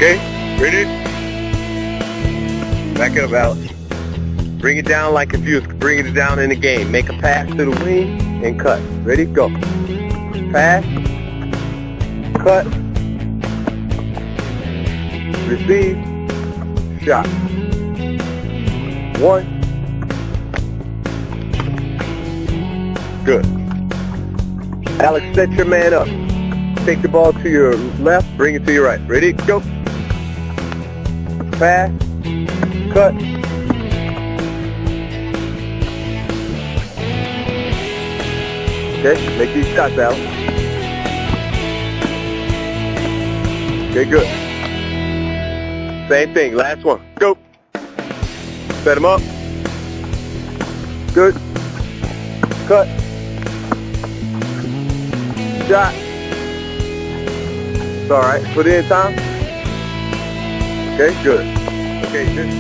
Okay, ready? Back it up, Alex. Bring it down like if you was bringing it down in the game. Make a pass to the wing and cut. Ready? Go. Pass. Cut. Receive. Shot. 1. Good. Alex, set your man up. Take the ball to your left, bring it to your right. Ready? Go. Pass. Cut. Okay, make these shots, Alex. Okay, good. Same thing, last one. Go. Set him up. Good. Cut. Shot. It's all right. Put it in time. Okay, good. Okay, good.